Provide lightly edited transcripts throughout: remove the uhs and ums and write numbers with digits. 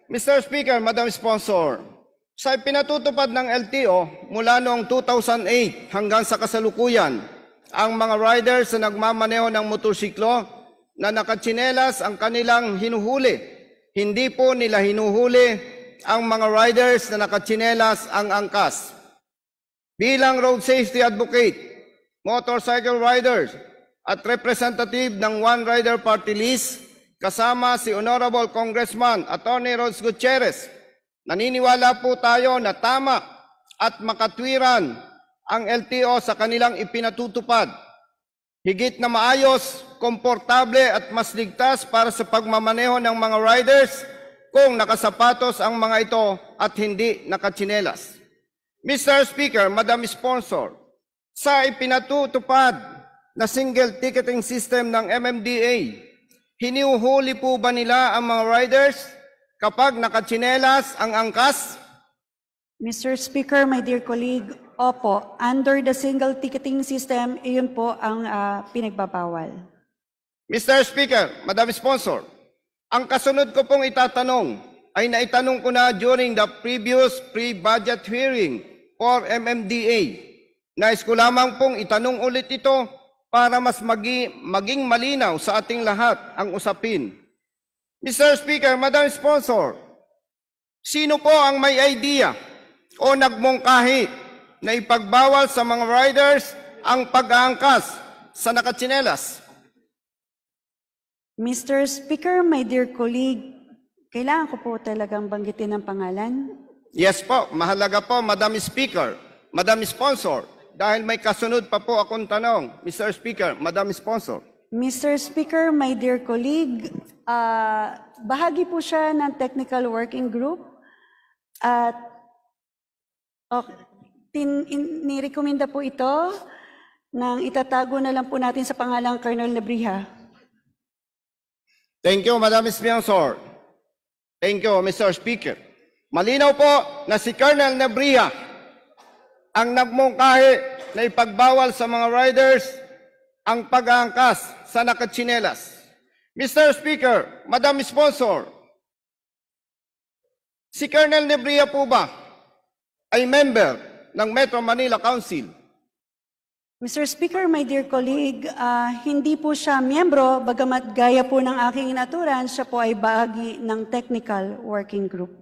Mr. Speaker, Madam Sponsor, sa ipinatutupad ng LTO mula noong 2008 hanggang sa kasalukuyan, ang mga riders na nagmamaneho ng motorsiklo na nakatsinelas ang kanilang hinuhuli. Hindi po nila hinuhuli ang mga riders na nakatsinelas ang angkas. Bilang road safety advocate, motorcycle riders at representative ng One Rider Party List, kasama si Honorable Congressman Atty. Rods Gutierrez, naniniwala po tayo na tama at makatwiran ang LTO sa kanilang ipinatutupad. Higit na maayos, komportable at mas ligtas para sa pagmamaneho ng mga riders kung nakasapatos ang mga ito at hindi nakatsinelas. Mr. Speaker, Madam Sponsor, sa ipinatutupad na single ticketing system ng MMDA, hinuhuli po ba nila ang mga riders kapag nakatsinelas ang angkas? Mr. Speaker, my dear colleague, opo, under the single ticketing system, iyon po ang pinagbabawal. Mr. Speaker, Madam Sponsor, ang kasunod ko pong itatanong ay naitanong ko na during the previous pre-budget hearing for MMDA. Nais ko lamang pong itanong ulit ito para mas maging malinaw sa ating lahat ang usapin. Mr. Speaker, Madam Sponsor, sino po ang may idea o nagmungkahi na ipagbawal sa mga riders ang pag-aangkas sa nakatsinelas? Mr. Speaker, my dear colleague, kailangan ko po talagang banggitin ang pangalan? Yes po, mahalaga po, Madam Speaker, Madam Sponsor, dahil may kasunod pa po akong tanong, Mr. Speaker, Madam Sponsor. Mr. Speaker, my dear colleague, bahagi po siya ng technical working group at nirekomenda po ito nang itatago na lang po natin sa pangalang Colonel Nebrija. Thank you, Madam Sponsor. Thank you, Mr. Speaker. Malinaw po na si Colonel Nebrija ang nagmungkahi na ipagbawal sa mga riders ang pag-aangkas sa nakatsinelas. Mr. Speaker, Madam Sponsor, si Colonel Nebrija po ba ay member ng Metro Manila Council? Mr. Speaker, my dear colleague, hindi po siya miyembro, bagamat gaya po ng aking inaturan, siya po ay bahagi ng technical working group.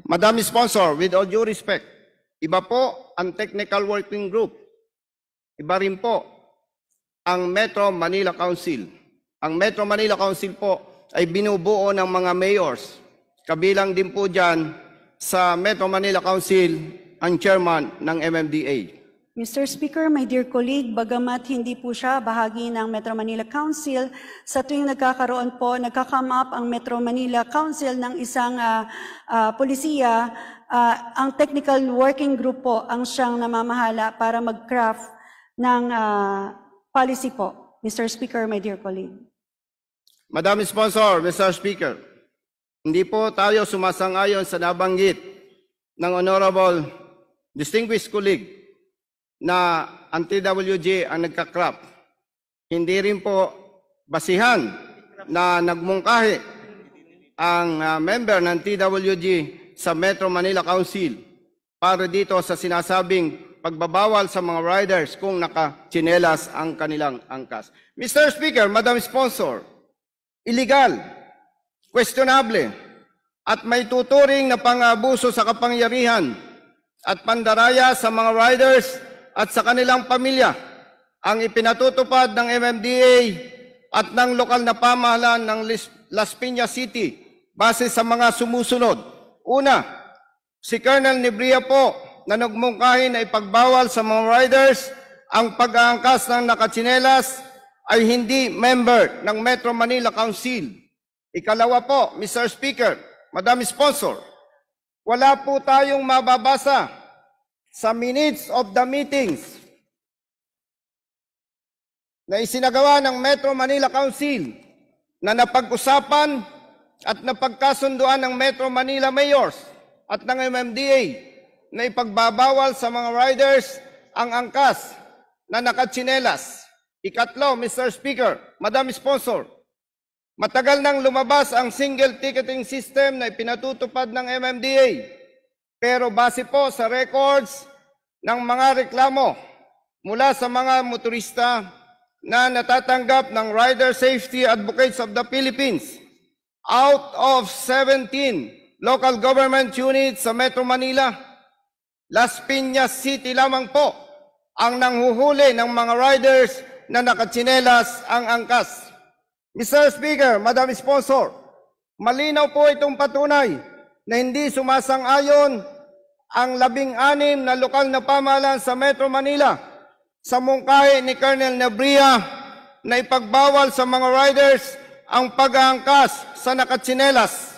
Madam Sponsor, with all due respect, iba po ang technical working group. Iba rin po ang Metro Manila Council. Ang Metro Manila Council po ay binubuo ng mga mayors. Kabilang din po dyan sa Metro Manila Council ang chairman ng MMDA. Mr. Speaker, my dear colleague, bagamat hindi po siya bahagi ng Metro Manila Council, sa tuwing nagka-come up ang Metro Manila Council ng isang polisiya, ang technical working group po ang siyang namamahala para mag-craft ng policy po. Mr. Speaker, my dear colleague. Madam Sponsor, Mr. Speaker, hindi po tayo sumasang-ayon sa nabanggit ng Honorable Distinguished Colleague na ang TWG ang nagka-craft. Hindi rin po basihan na nagmungkahi ang member ng TWG sa Metro Manila Council para dito sa sinasabing pagbabawal sa mga riders kung nakatsinelas ang kanilang angkas. Mr. Speaker, Madam Sponsor, illegal, questionable, at may tuturing na pang-abuso sa kapangyarihan at pandaraya sa mga riders at sa kanilang pamilya ang ipinatutupad ng MMDA at ng lokal na pamahalaan ng Las Piñas City base sa mga sumusunod. Una, si Colonel Nebrija po na nagmungkahi na ipagbawal sa mga riders ang pag-aangkas ng nakatsinelas ay hindi member ng Metro Manila Council. Ikalawa po, Mr. Speaker, Madam Sponsor, wala po tayong mababasa sa minutes of the meetings na isinagawa ng Metro Manila Council na napag-usapan at napagkasunduan ng Metro Manila Mayors at ng MMDA na ipagbabawal sa mga riders ang angkas na nakatsinelas. Ikatlo, Mr. Speaker, Madam Sponsor, Matagal nang lumabas ang single ticketing system na ipinatutupad ng MMDA. Pero base po sa records ng mga reklamo mula sa mga motorista na natatanggap ng Rider Safety Advocates of the Philippines, out of 17 local government units sa Metro Manila, Las Piñas City lamang po ang nanghuhuli ng mga riders na nakatsinelas ang angkas. Mr. Speaker, Madam Sponsor, malinaw po itong patunay na hindi sumasang-ayon ang 16 na lokal na pamahalaan sa Metro Manila sa mungkahi ni Colonel Nebria na ipagbawal sa mga riders ang pag-aangkas sa nakatsinelas.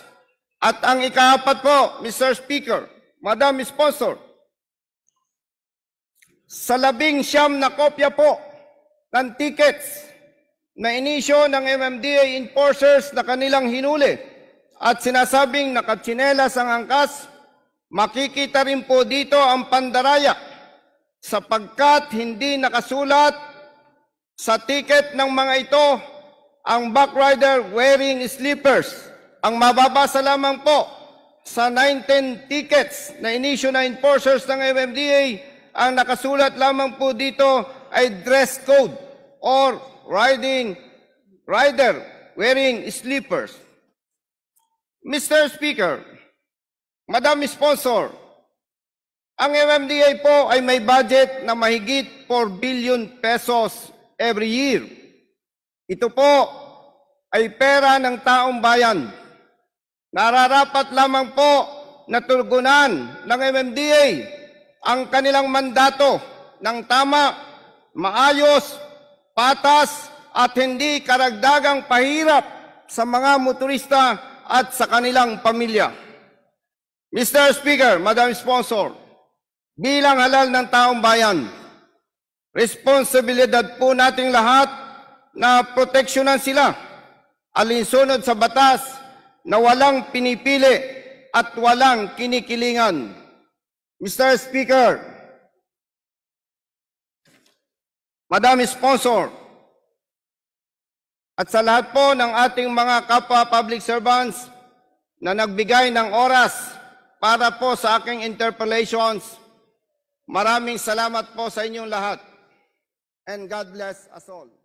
At ang ikaapat po, Mr. Speaker, Madam Sponsor, sa 19 na kopya po ng tickets na inisyo ng MMDA enforcers na kanilang hinuli at sinasabing nakatsinelas ang angkas, makikita rin po dito ang pandaraya sapagkat hindi nakasulat sa ticket ng mga ito ang backrider wearing slippers. Ang mababasa lamang po sa 19 tickets na inisyo na enforcers ng MMDA, ang nakasulat lamang po dito ay dress code or rider wearing slippers. Mr. Speaker, Madam Sponsor, ang MMDA po ay may budget na mahigit 4 billion pesos every year. Ito po ay pera ng taong bayan. Nararapat lamang po na tugunan ng MMDA ang kanilang mandato ng tama, maayos, patas at hindi karagdagang pahirap sa mga motorista at sa kanilang pamilya. Mr. Speaker, Madam Sponsor, bilang halal ng taong bayan, responsibilidad po nating lahat na proteksyonan sila alinsunod sa batas na walang pinipili at walang kinikilingan. Mr. Speaker, Madam Sponsor, at sa lahat po ng ating mga kapwa public servants na nagbigay ng oras para po sa aking interpellations, maraming salamat po sa inyong lahat. And God bless us all.